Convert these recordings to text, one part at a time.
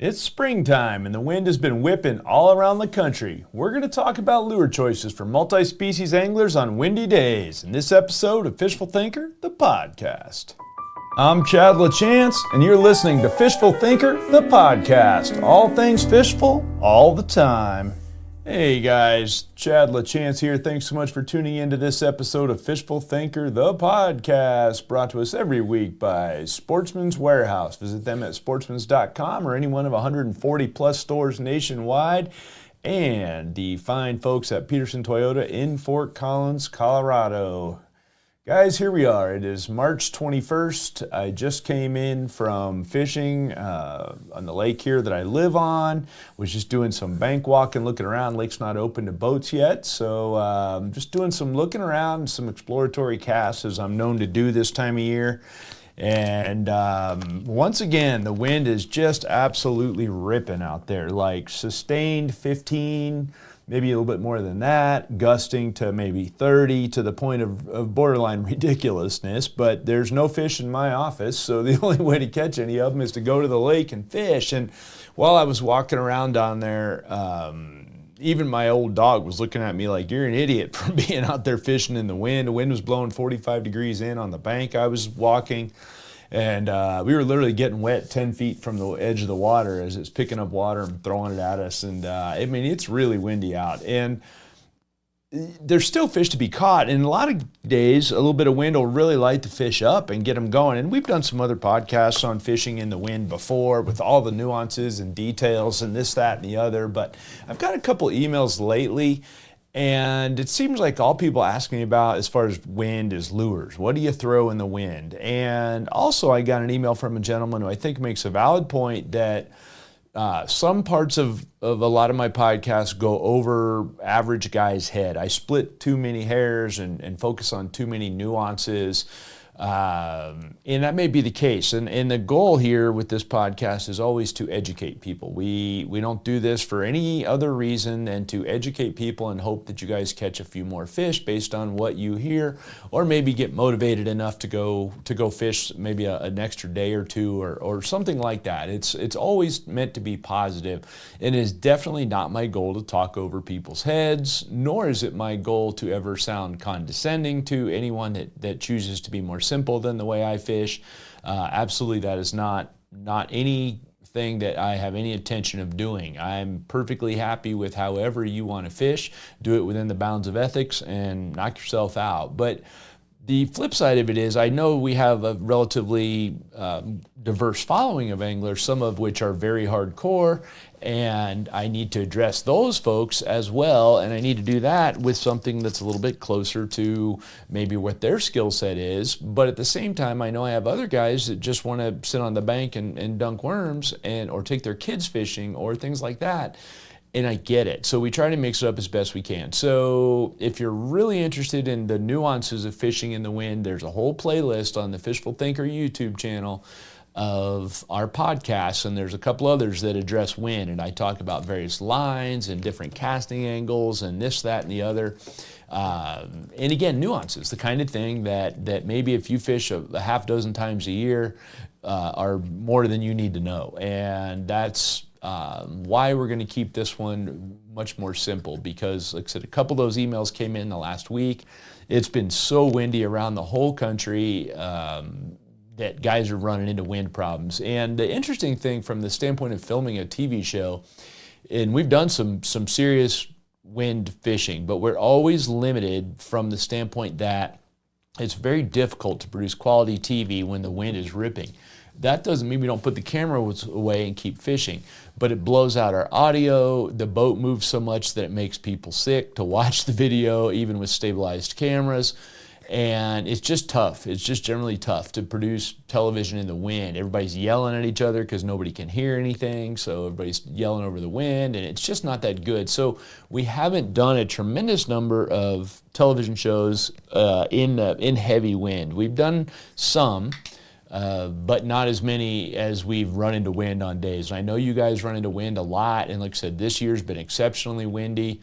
It's springtime and the wind has been whipping all around the country. We're going to talk about lure choices for multi-species anglers on windy days in this episode of Fishful Thinker, the podcast. I'm Chad LaChance and you're listening to Fishful Thinker, the podcast. All things fishful, all the time. Hey guys, Chad LaChance here. Thanks so much for tuning into this episode of Fishful Thinker, the podcast, brought to us every week by Sportsman's Warehouse. Visit them at sportsmans.com or any one of 140 plus stores nationwide. And the fine folks at Peterson Toyota in Fort Collins, Colorado. Guys, here we are. It is March 21st. I just came in from fishing on the lake here that I live on. Was just doing some bank walking, looking around. Lake's not open to boats yet, so just doing some looking around, some exploratory casts as I'm known to do this time of year. And once again, the wind is just absolutely ripping out there, like sustained 15, maybe a little bit more than that, gusting to maybe 30 to the point of borderline ridiculousness. But there's no fish in my office, so the only way to catch any of them is to go to the lake and fish. And while I was walking around down there, even my old dog was looking at me like, you're an idiot for being out there fishing in the wind. The wind was blowing 45 degrees in on the bank I was walking. And we were literally getting wet 10 feet from the edge of the water as it's picking up water and throwing it at us. And I mean, it's really windy out. And there's still fish to be caught. And a lot of days, a little bit of wind will really light the fish up and get them going. And we've done some other podcasts on fishing in the wind before with all the nuances and details and this, that, and the other. But I've got a couple emails lately. And it seems like all people ask me about as far as wind is lures. What do you throw in the wind? And also I got an email from a gentleman who I think makes a valid point that some parts of a lot of my podcasts go over average guy's head. I split too many hairs and focus on too many nuances. And that may be the case. And the goal here with this podcast is always to educate people. We don't do this for any other reason than to educate people and hope that you guys catch a few more fish based on what you hear, or maybe get motivated enough to go fish maybe an extra day or two or something like that. It's always meant to be positive. And it is definitely not my goal to talk over people's heads, nor is it my goal to ever sound condescending to anyone that chooses to be more simple than the way I fish. Absolutely, that is not anything that I have any intention of doing. I'm perfectly happy with however you want to fish. Do it within the bounds of ethics and knock yourself out. But the flip side of it is I know we have a relatively diverse following of anglers, some of which are very hardcore, and I need to address those folks as well, and I need to do that with something that's a little bit closer to maybe what their skill set is. But at the same time, I know I have other guys that just want to sit on the bank and dunk worms or take their kids fishing or things like that. And I get it. So we try to mix it up as best we can. So if you're really interested in the nuances of fishing in the wind, there's a whole playlist on the Fishful Thinker YouTube channel of our podcasts, and there's a couple others that address wind, and I talk about various lines and different casting angles and this, that, and the other. And again, nuances, the kind of thing that maybe if you fish a half dozen times a year are more than you need to know. And that's why we're going to keep this one much more simple, because like I said, a couple of those emails came in the last week. It's been so windy around the whole country that guys are running into wind problems. And the interesting thing from the standpoint of filming a TV show, and we've done some serious wind fishing, but we're always limited from the standpoint that it's very difficult to produce quality TV when the wind is ripping. That doesn't mean we don't put the camera away and keep fishing, but it blows out our audio. The boat moves so much that it makes people sick to watch the video, even with stabilized cameras. And it's just tough. It's just generally tough to produce television in the wind. Everybody's yelling at each other because nobody can hear anything. So everybody's yelling over the wind, and it's just not that good. So we haven't done a tremendous number of television shows in heavy wind. We've done some, but not as many as we've run into wind on days. And I know you guys run into wind a lot, and like I said, this year's been exceptionally windy.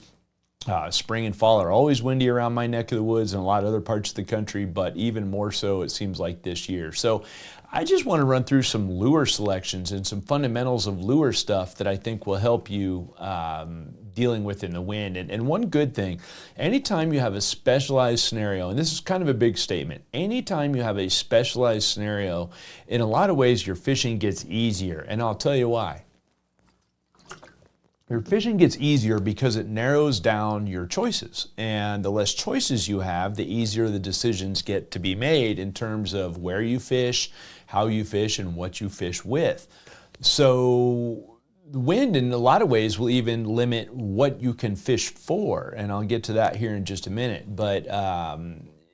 Spring and fall are always windy around my neck of the woods and a lot of other parts of the country, but even more so it seems like this year. So I just want to run through some lure selections and some fundamentals of lure stuff that I think will help you dealing with in the wind. And one good thing, anytime you have a specialized scenario, and this is kind of a big statement, anytime you have a specialized scenario, in a lot of ways your fishing gets easier. And I'll tell you why. Your fishing gets easier because it narrows down your choices. And the less choices you have, the easier the decisions get to be made in terms of where you fish, how you fish, and what you fish with. So the wind in a lot of ways will even limit what you can fish for. And I'll get to that here in just a minute. But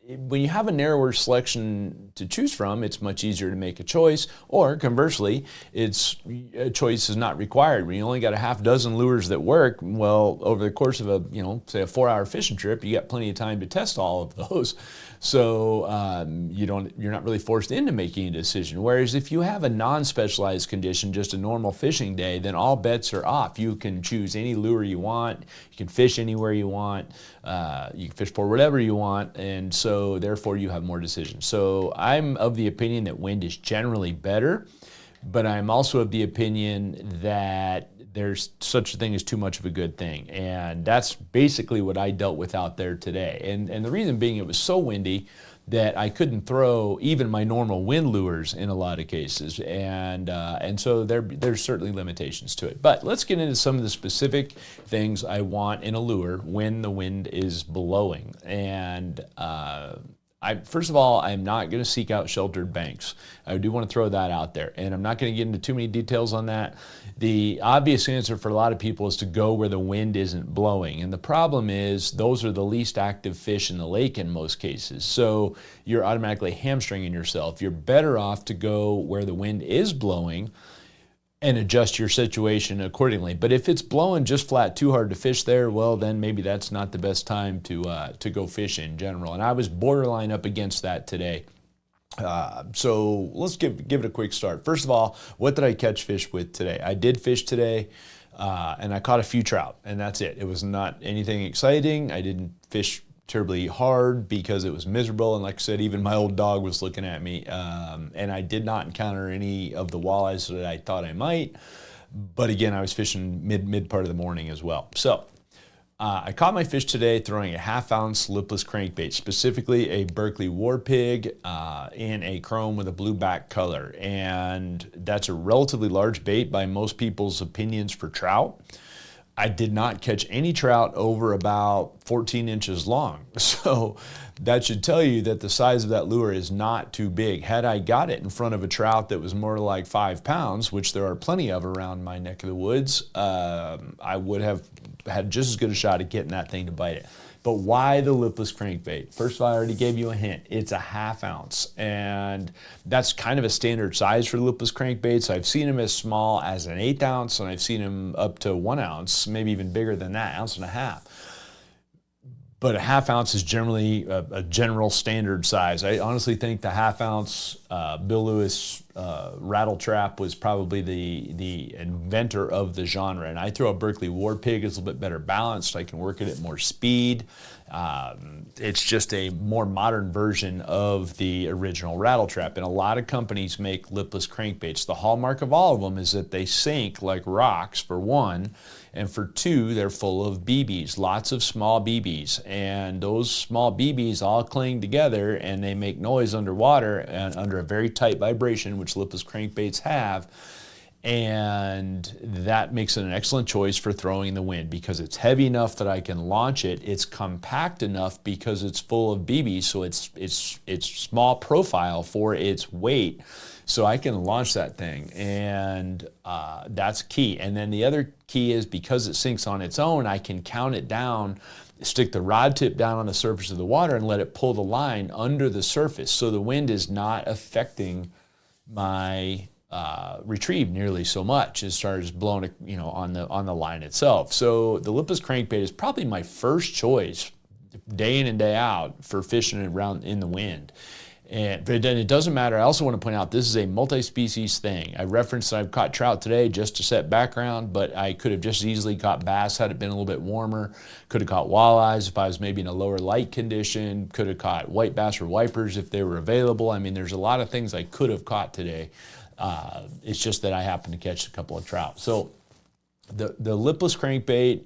when you have a narrower selection to choose from, it's much easier to make a choice, or conversely, a choice is not required. When you only got a half dozen lures that work, well, over the course of say a 4-hour fishing trip, you got plenty of time to test all of those. So you're not really forced into making a decision. Whereas if you have a non-specialized condition, just a normal fishing day, then all bets are off. You can choose any lure you want. You can fish anywhere you want. You can fish for whatever you want, and so therefore you have more decisions. So I'm of the opinion that wind is generally better, but I'm also of the opinion that there's such a thing as too much of a good thing. And that's basically what I dealt with out there today. And the reason being, it was so windy that I couldn't throw even my normal wind lures in a lot of cases. And so there's certainly limitations to it. But let's get into some of the specific things I want in a lure when the wind is blowing. And first of all, I'm not going to seek out sheltered banks. I do want to throw that out there. And I'm not going to get into too many details on that. The obvious answer for a lot of people is to go where the wind isn't blowing. And the problem is those are the least active fish in the lake in most cases. So you're automatically hamstringing yourself. You're better off to go where the wind is blowing and adjust your situation accordingly. But if it's blowing just flat too hard to fish there, well, then maybe that's not the best time to go fish in general. And I was borderline up against that today. So let's give it a quick start. First of all, what did I catch fish with today? I did fish today, and I caught a few trout, and that's it. It was not anything exciting. I didn't fish terribly hard because it was miserable, and like I said, even my old dog was looking at me, and I did not encounter any of the walleyes that I thought I might. But again, I was fishing mid part of the morning as well. So I caught my fish today throwing a 1/2-ounce lipless crankbait, specifically a Berkeley War Pig in a chrome with a blue back color. And that's a relatively large bait by most people's opinions for trout. I did not catch any trout over about 14 inches long. So that should tell you that the size of that lure is not too big. Had I got it in front of a trout that was more like 5 pounds, which there are plenty of around my neck of the woods, I would have had just as good a shot at getting that thing to bite it. But why the lipless crankbait? First of all, I already gave you a hint. It's a 1/2 ounce, and that's kind of a standard size for lipless crankbaits. I've seen them as small as an 1/8 ounce, and I've seen them up to 1 ounce, maybe even bigger than that, 1.5 ounces. But a 1/2 ounce is generally a general standard size. I honestly think the 1/2 ounce Bill Lewis rattle trap was probably the inventor of the genre. And I throw a Berkeley War Pig. It's a little bit better balanced. I can work it at more speed. It's just a more modern version of the original rattle trap. And a lot of companies make lipless crankbaits. The hallmark of all of them is that they sink like rocks, for one. And for two, they're full of BBs, lots of small BBs. And those small BBs all cling together and they make noise underwater and under a very tight vibration, which lipless crankbaits have. And that makes it an excellent choice for throwing in the wind because it's heavy enough that I can launch it. It's compact enough because it's full of BBs, so it's small profile for its weight. So I can launch that thing, and that's key. And then the other key is because it sinks on its own, I can count it down, stick the rod tip down on the surface of the water and let it pull the line under the surface. So the wind is not affecting my retrieve nearly so much as far as blowing on the line itself. So the lipless crankbait is probably my first choice day in and day out for fishing around in the wind. But then it doesn't matter. I also want to point out this is a multi-species thing. I referenced that I've caught trout today just to set background, but I could have just as easily caught bass had it been a little bit warmer. Could have caught walleyes if I was maybe in a lower light condition. Could have caught white bass or wipers if they were available. I mean, there's a lot of things I could have caught today. It's just that I happened to catch a couple of trout. So the Lipless crankbait,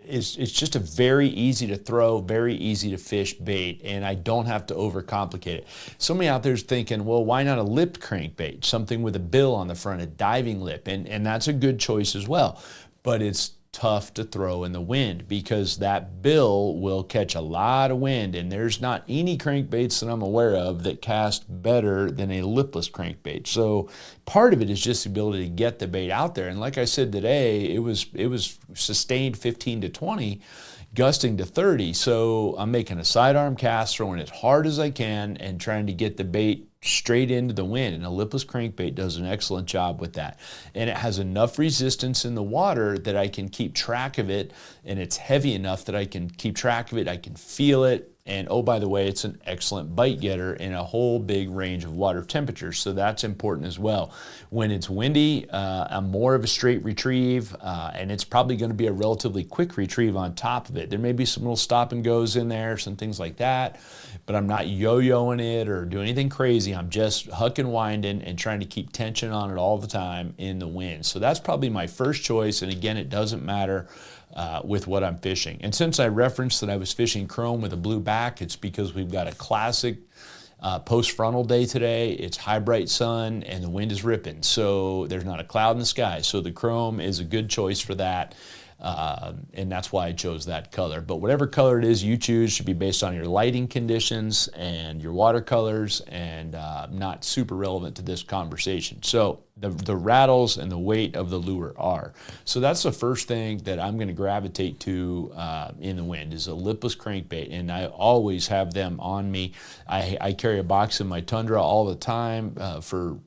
it's just a very easy to throw, very easy to fish bait, and I don't have to overcomplicate it. Somebody out there's thinking, well, why not a lipped crankbait, something with a bill on the front, a diving lip, and that's a good choice as well. But it's tough to throw in the wind because that bill will catch a lot of wind, and there's not any crankbaits that I'm aware of that cast better than a lipless crankbait. So part of it is just the ability to get the bait out there. And like I said today, it was sustained 15 to 20, gusting to 30. So I'm making a sidearm cast, throwing it hard as I can, and trying to get the bait straight into the wind, and a lipless crankbait does an excellent job with that. And it has enough resistance in the water that I can keep track of it, and it's heavy enough that I can keep track of it, I can feel it, and oh, by the way, it's an excellent bite getter in a whole big range of water temperatures, so that's important as well. When it's windy, I'm more of a straight retrieve, and it's probably going to be a relatively quick retrieve on top of it. There may be some little stop and goes in there, some things like that, but I'm not yo-yoing it or doing anything crazy. I'm just huck and winding and trying to keep tension on it all the time in the wind. So that's probably my first choice, and again, it doesn't matter with what I'm fishing. And since I referenced that I was fishing chrome with a blue back, it's because we've got a classic post-frontal day today. It's high bright sun and the wind is ripping, so there's not a cloud in the sky. So the chrome is a good choice for that. And that's why I chose that color. But whatever color it is you choose should be based on your lighting conditions and your watercolors, and not super relevant to this conversation. So the rattles and the weight of the lure are. So that's the first thing that I'm going to gravitate to in the wind is a lipless crankbait, and I always have them on me. I carry a box in my Tundra all the time for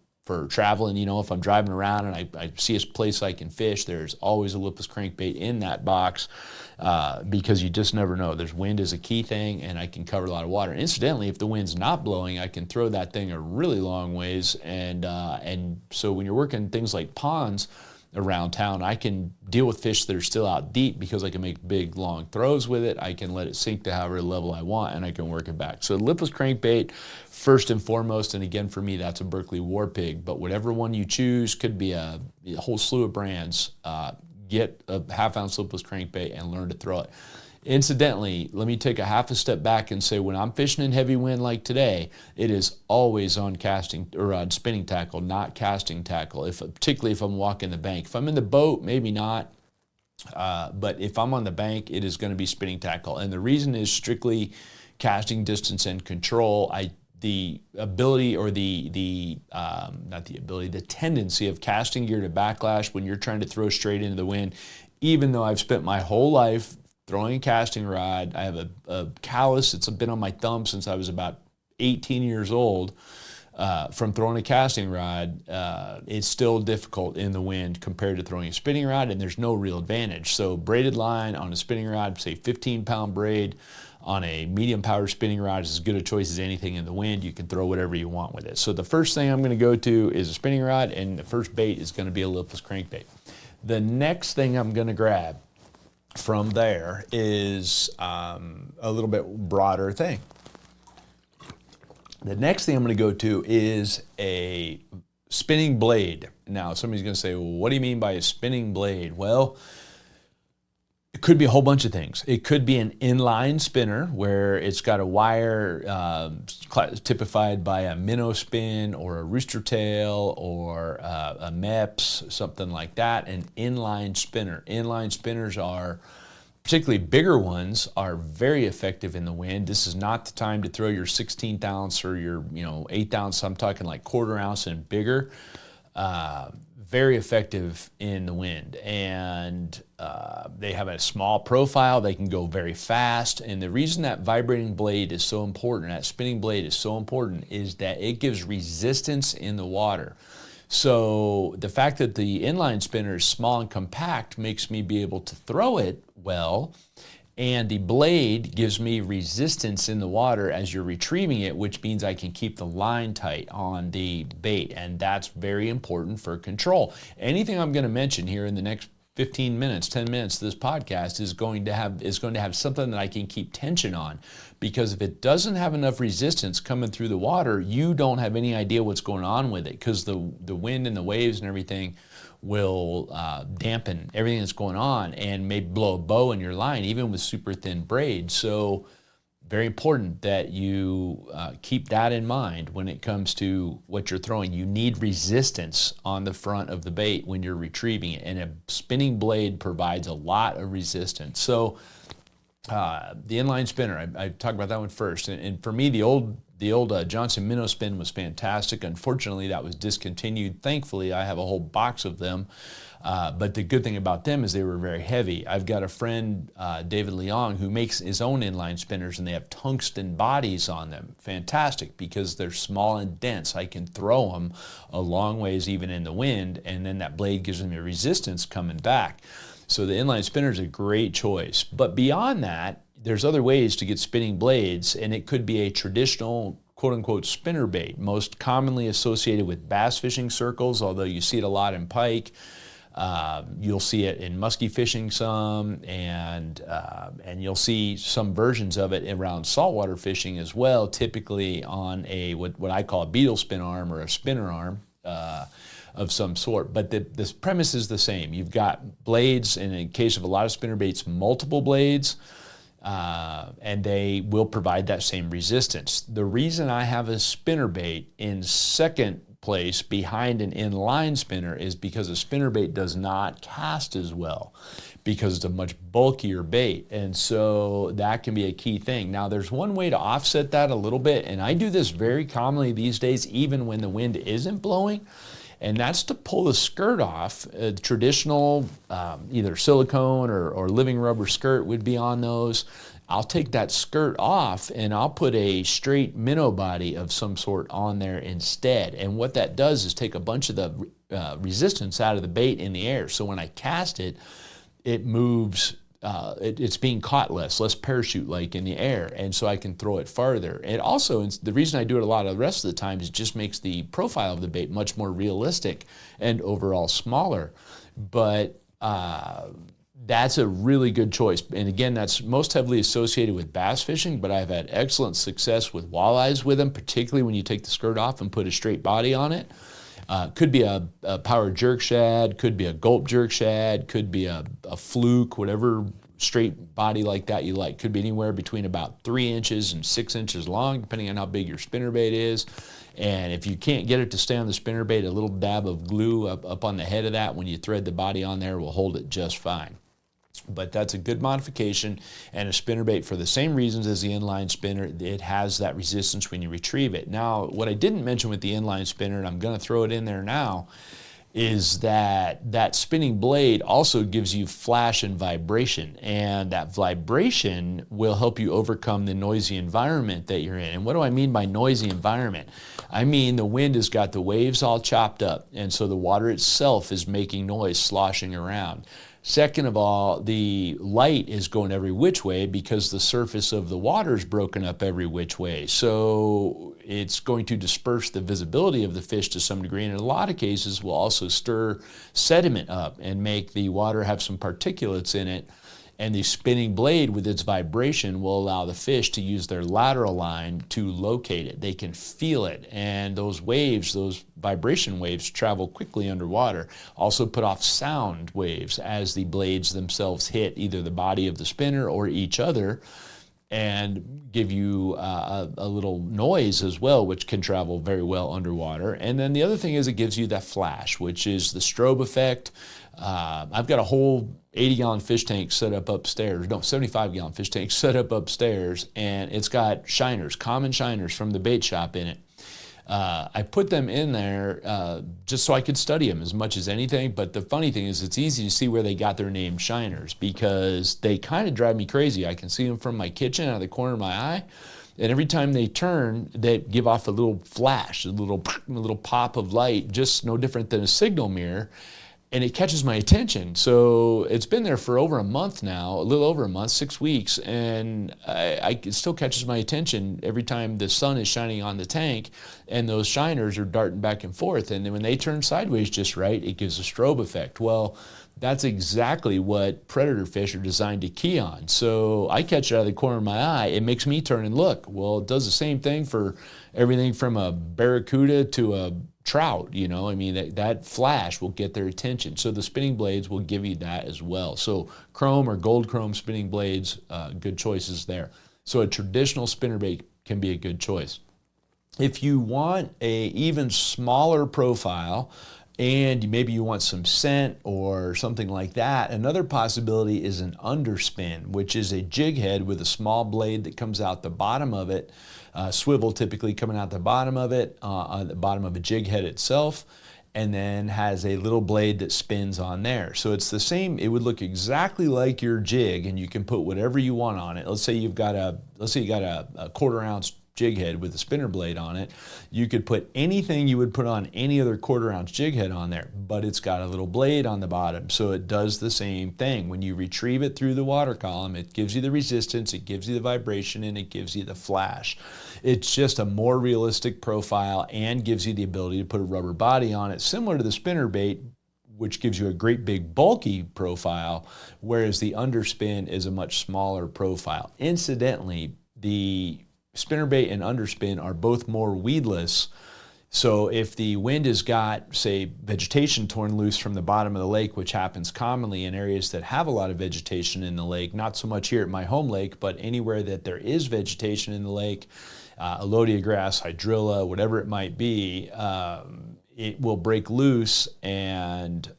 traveling. You know, if I'm driving around and I see a place I can fish, there's always a lipless crankbait in that box because you just never know. There's wind is a key thing, and I can cover a lot of water. Incidentally, if the wind's not blowing, I can throw that thing a really long ways, and so when you're working things like ponds around town, I can deal with fish that are still out deep because I can make big long throws with it. I can let it sink to however level I want, and I can work it back. So lipless crankbait first and foremost, and again for me that's a Berkley War Pig, but whatever one you choose, could be a whole slew of brands. Get a half-ounce lipless crankbait and learn to throw it. Incidentally, let me take a half a step back and say when I'm fishing in heavy wind like today, it is always on casting or on spinning tackle, not casting tackle, particularly if I'm walking the bank. If I'm in the boat, maybe not, but if I'm on the bank, it is going to be spinning tackle. And the reason is strictly casting distance and control. The ability or the tendency of casting gear to backlash when you're trying to throw straight into the wind, even though I've spent my whole life throwing a casting rod. I have a callus that's been on my thumb since I was about 18 years old from throwing a casting rod. It's still difficult in the wind compared to throwing a spinning rod, and there's no real advantage. So braided line on a spinning rod, say 15-pound braid on a medium power spinning rod is as good a choice as anything in the wind. You can throw whatever you want with it. So the first thing I'm going to go to is a spinning rod, and the first bait is going to be a lipless crankbait. The next thing I'm going to grab from there is a little bit broader thing. The next thing I'm going to go to is a spinning blade. Now, somebody's going to say, well, what do you mean by a spinning blade? Well, it could be a whole bunch of things. It could be an inline spinner where it's got a wire typified by a minnow spin or a rooster tail or a MEPS, something like that, an inline spinner. Inline spinners are, particularly bigger ones, are very effective in the wind. This is not the time to throw your 16th ounce or your 8th ounce. I'm talking like quarter ounce and bigger. Very effective in the wind, and they have a small profile. They can go very fast, and the reason that vibrating blade is so important, that spinning blade is so important, is that it gives resistance in the water. So the fact that the inline spinner is small and compact makes me be able to throw it well, And the blade gives me resistance in the water as you're retrieving it, which means I can keep the line tight on the bait. And that's very important for control. Anything I'm going to mention here in the next 15 minutes, 10 minutes of this podcast is going to have something that I can keep tension on. Because if it doesn't have enough resistance coming through the water, you don't have any idea what's going on with it, because the wind and the waves and everything will dampen everything that's going on and may blow a bow in your line, even with super thin braid. So very important that you keep that in mind when it comes to what you're throwing. You need resistance on the front of the bait when you're retrieving it, and a spinning blade provides a lot of resistance. So the inline spinner, I talked about that one first, and for me, the old Johnson minnow spin was fantastic. Unfortunately, that was discontinued. Thankfully, I have a whole box of them. But the good thing about them is they were very heavy. I've got a friend, David Leong, who makes his own inline spinners, and they have tungsten bodies on them. Fantastic, because they're small and dense. I can throw them a long ways even in the wind, and then that blade gives me resistance coming back. So the inline spinner is a great choice. But beyond that, there's other ways to get spinning blades, and it could be a traditional quote-unquote spinner bait, most commonly associated with bass fishing circles, although you see it a lot in pike. You'll see it in muskie fishing some, and you'll see some versions of it around saltwater fishing as well, typically on a what I call a beetle spin arm or a spinner arm of some sort. But the premise is the same. You've got blades, and in the case of a lot of spinner baits, multiple blades, and they will provide that same resistance. The reason I have a spinner bait in second place behind an inline spinner is because a spinner bait does not cast as well, because it's a much bulkier bait, and so that can be a key thing. Now, there's one way to offset that a little bit, and I do this very commonly these days, even when the wind isn't blowing, and that's to pull the skirt off. A traditional either silicone or living rubber skirt would be on those. I'll take that skirt off and I'll put a straight minnow body of some sort on there instead. And what that does is take a bunch of the resistance out of the bait in the air. So when I cast it, it moves, it's being caught less parachute-like in the air, and so I can throw it farther. It also, the reason I do it a lot of the rest of the time is it just makes the profile of the bait much more realistic and overall smaller. But that's a really good choice. And again, that's most heavily associated with bass fishing, but I've had excellent success with walleyes with them, particularly when you take the skirt off and put a straight body on it. Could be a power jerk shad, could be a gulp jerk shad, could be a fluke, whatever straight body like that you like. Could be anywhere between about 3 inches and 6 inches long, depending on how big your spinnerbait is. And if you can't get it to stay on the spinnerbait, a little dab of glue up on the head of that when you thread the body on there will hold it just fine. But that's a good modification, and a spinnerbait for the same reasons as the inline spinner. It has that resistance when you retrieve it. Now, what I didn't mention with the inline spinner, and I'm going to throw it in there now, is that spinning blade also gives you flash and vibration, and that vibration will help you overcome the noisy environment that you're in. And what do I mean by noisy environment? I mean the wind has got the waves all chopped up, and so the water itself is making noise, sloshing around. Second of all, the light is going every which way because the surface of the water is broken up every which way. So it's going to disperse the visibility of the fish to some degree, and in a lot of cases will also stir sediment up and make the water have some particulates in it. And the spinning blade with its vibration will allow the fish to use their lateral line to locate it. They can feel it, and those waves, those vibration waves, travel quickly underwater. Also put off sound waves as the blades themselves hit either the body of the spinner or each other, and give you a little noise as well, which can travel very well underwater. And then the other thing is it gives you that flash, which is the strobe effect. I've got a whole 80-gallon fish tank set up upstairs, no, 75-gallon fish tank set up upstairs, and it's got shiners, common shiners from the bait shop in it. I put them in there just so I could study them as much as anything, but the funny thing is it's easy to see where they got their name shiners, because they kind of drive me crazy. I can see them from my kitchen out of the corner of my eye, and every time they turn, they give off a little flash, a little pop of light, just no different than a signal mirror. and it catches my attention. So it's been there for over a month now, a little over a month, 6 weeks, and it still catches my attention every time the sun is shining on the tank and those shiners are darting back and forth. And then when they turn sideways just right, it gives a strobe effect. Well, that's exactly what predator fish are designed to key on. So I catch it out of the corner of my eye. It makes me turn and look. Well, it does the same thing for everything from a barracuda to a trout. I mean, that flash will get their attention. So the spinning blades will give you that as well. So chrome or gold chrome spinning blades, good choices there. So a traditional spinnerbait can be a good choice. If you want a even smaller profile, and maybe you want some scent or something like that, another possibility is an underspin, which is a jig head with a small blade that comes out the bottom of it, swivel typically coming out the bottom of it, on the bottom of a jig head itself, and then has a little blade that spins on there. So it's the same, it would look exactly like your jig, and you can put whatever you want on it. Let's say you got a quarter ounce jig head with a spinner blade on it. You could put anything you would put on any other quarter ounce jig head on there, but it's got a little blade on the bottom, so it does the same thing. When you retrieve it through the water column, it gives you the resistance, it gives you the vibration, and it gives you the flash. It's just a more realistic profile and gives you the ability to put a rubber body on it, similar to the spinner bait, which gives you a great big bulky profile, whereas the underspin is a much smaller profile. Incidentally, the spinnerbait and underspin are both more weedless. So if the wind has got, say, vegetation torn loose from the bottom of the lake, which happens commonly in areas that have a lot of vegetation in the lake, not so much here at my home lake, but anywhere that there is vegetation in the lake, alodia grass, hydrilla, whatever it might be, it will break loose and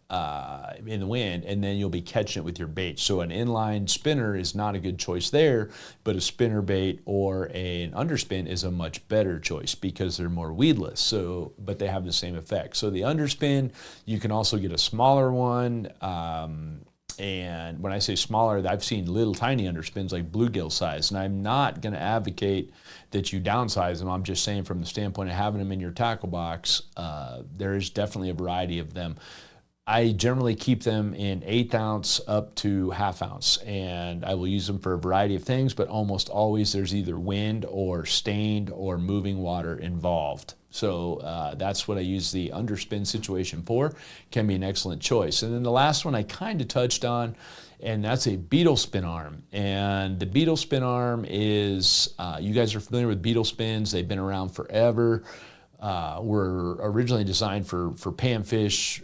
in the wind, and then you'll be catching it with your bait. So an inline spinner is not a good choice there, but a spinner bait or an underspin is a much better choice because they're more weedless. So, but they have the same effect. So the underspin, you can also get a smaller one. And when I say smaller, I've seen little tiny underspins like bluegill size, and I'm not going to advocate that you downsize them. I'm just saying from the standpoint of having them in your tackle box, there is definitely a variety of them. I generally keep them in 1/8 ounce up to 1/2 ounce, and I will use them for a variety of things, but almost always there's either wind or stained or moving water involved. So that's what I use the underspin situation for. Can be an excellent choice. And then the last one I kind of touched on, and that's a beetle spin arm. And the beetle spin arm is, you guys are familiar with beetle spins. They've been around forever. Were originally designed for panfish,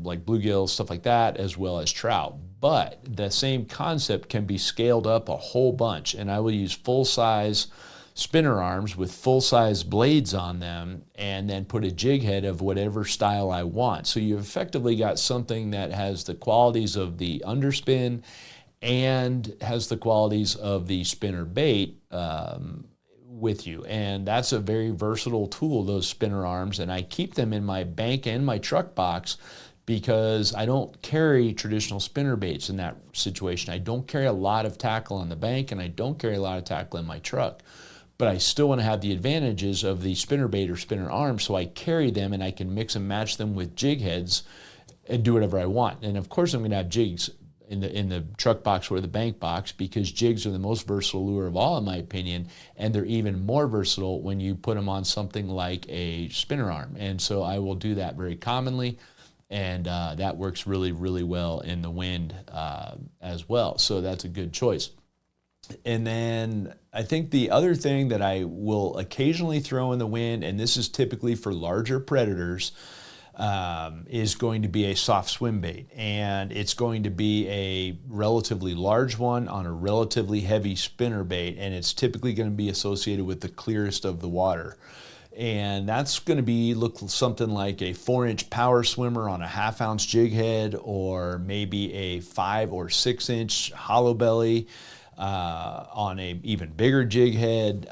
like bluegill, stuff like that, as well as trout. But the same concept can be scaled up a whole bunch. And I will use full-size spinner arms with full-size blades on them, and then put a jig head of whatever style I want. So you've effectively got something that has the qualities of the underspin and has the qualities of the spinner bait with you. And that's a very versatile tool, those spinner arms, and I keep them in my bank and my truck box because I don't carry traditional spinner baits in that situation. I don't carry a lot of tackle on the bank, and I don't carry a lot of tackle in my truck. But I still want to have the advantages of the spinner bait or spinner arm, so I carry them and I can mix and match them with jig heads and do whatever I want. And of course I'm going to have jigs in the truck box or the bank box, because jigs are the most versatile lure of all, in my opinion, and they're even more versatile when you put them on something like a spinner arm. And so I will do that very commonly, and that works really, really well in the wind as well. So that's a good choice. And then I think the other thing that I will occasionally throw in the wind, and this is typically for larger predators, is going to be a soft swim bait. And it's going to be a relatively large one on a relatively heavy spinner bait, and it's typically going to be associated with the clearest of the water. And that's going to look something like a 4-inch power swimmer on a 1/2 ounce jig head, or maybe a 5 or 6 inch hollow belly on a even bigger jig head,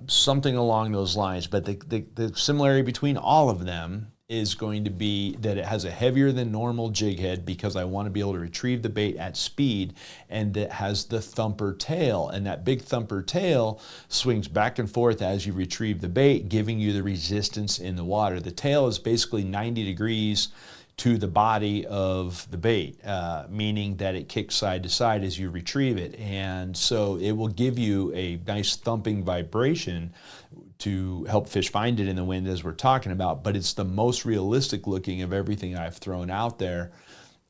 something along those lines. But the similarity between all of them is going to be that it has a heavier than normal jig head, because I want to be able to retrieve the bait at speed, and it has the thumper tail, and that big thumper tail swings back and forth as you retrieve the bait, giving you the resistance in the water. The tail is basically 90 degrees to the body of the bait, meaning that it kicks side to side as you retrieve it. And so it will give you a nice thumping vibration to help fish find it in the wind, as we're talking about, but it's the most realistic looking of everything I've thrown out there.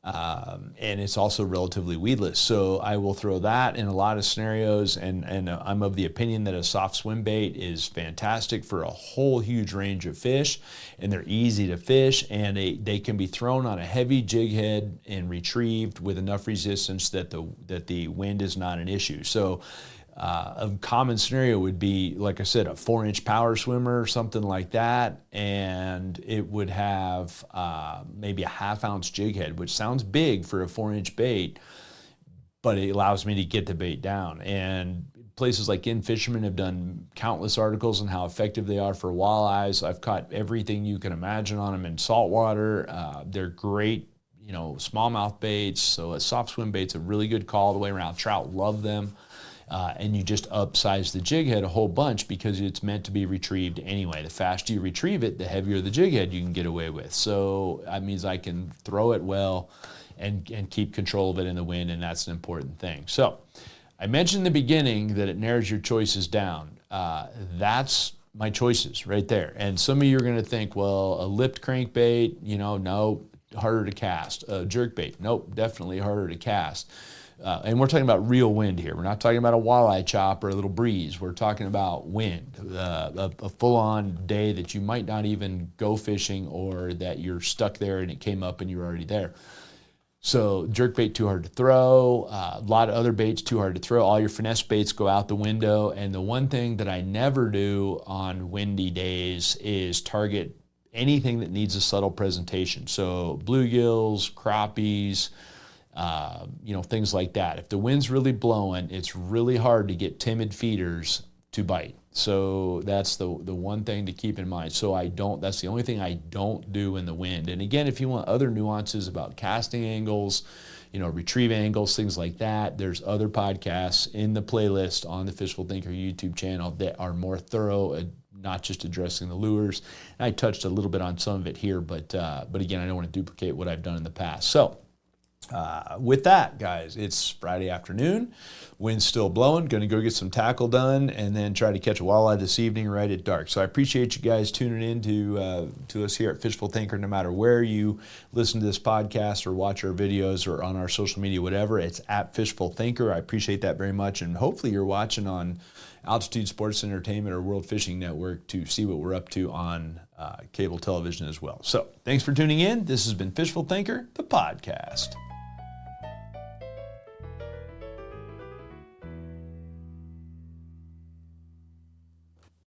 And it's also relatively weedless. So I will throw that in a lot of scenarios, and I'm of the opinion that a soft swim bait is fantastic for a whole huge range of fish, and they're easy to fish, and they can be thrown on a heavy jig head and retrieved with enough resistance that the wind is not an issue. So a common scenario would be, like I said, a 4-inch power swimmer or something like that, and it would have maybe a 1/2 ounce jig head, which sounds big for a 4-inch bait, but it allows me to get the bait down. And places like In Fisherman have done countless articles on how effective they are for walleyes. I've caught everything you can imagine on them in saltwater. They're great, smallmouth baits. So a soft swim bait's a really good call all the way around. Trout love them. And you just upsize the jig head a whole bunch because it's meant to be retrieved anyway. The faster you retrieve it, the heavier the jig head you can get away with. So that means I can throw it well and keep control of it in the wind, and that's an important thing. So I mentioned in the beginning that it narrows your choices down. That's my choices right there. And some of you are going to think, well, a lipped crankbait, no, harder to cast. A jerkbait, nope, definitely harder to cast. And we're talking about real wind here. We're not talking about a walleye chop or a little breeze. We're talking about wind, a full-on day that you might not even go fishing, or that you're stuck there and it came up and you're already there. So jerkbait, too hard to throw. A lot of other baits, too hard to throw. All your finesse baits go out the window. And the one thing that I never do on windy days is target anything that needs a subtle presentation. So bluegills, crappies, things like that. If the wind's really blowing, it's really hard to get timid feeders to bite. So that's the one thing to keep in mind. So that's the only thing I don't do in the wind. And again, if you want other nuances about casting angles, retrieve angles, things like that, there's other podcasts in the playlist on the Fishful Thinker YouTube channel that are more thorough, not just addressing the lures. And I touched a little bit on some of it here, but again, I don't want to duplicate what I've done in the past. So with that, guys, it's Friday afternoon. Wind's still blowing. Going to go get some tackle done and then try to catch a walleye this evening right at dark. So I appreciate you guys tuning in to us here at Fishful Thinker. No matter where you listen to this podcast or watch our videos or on our social media, whatever, it's at Fishful Thinker. I appreciate that very much. And hopefully you're watching on Altitude Sports Entertainment or World Fishing Network to see what we're up to on cable television as well. So thanks for tuning in. This has been Fishful Thinker, the podcast.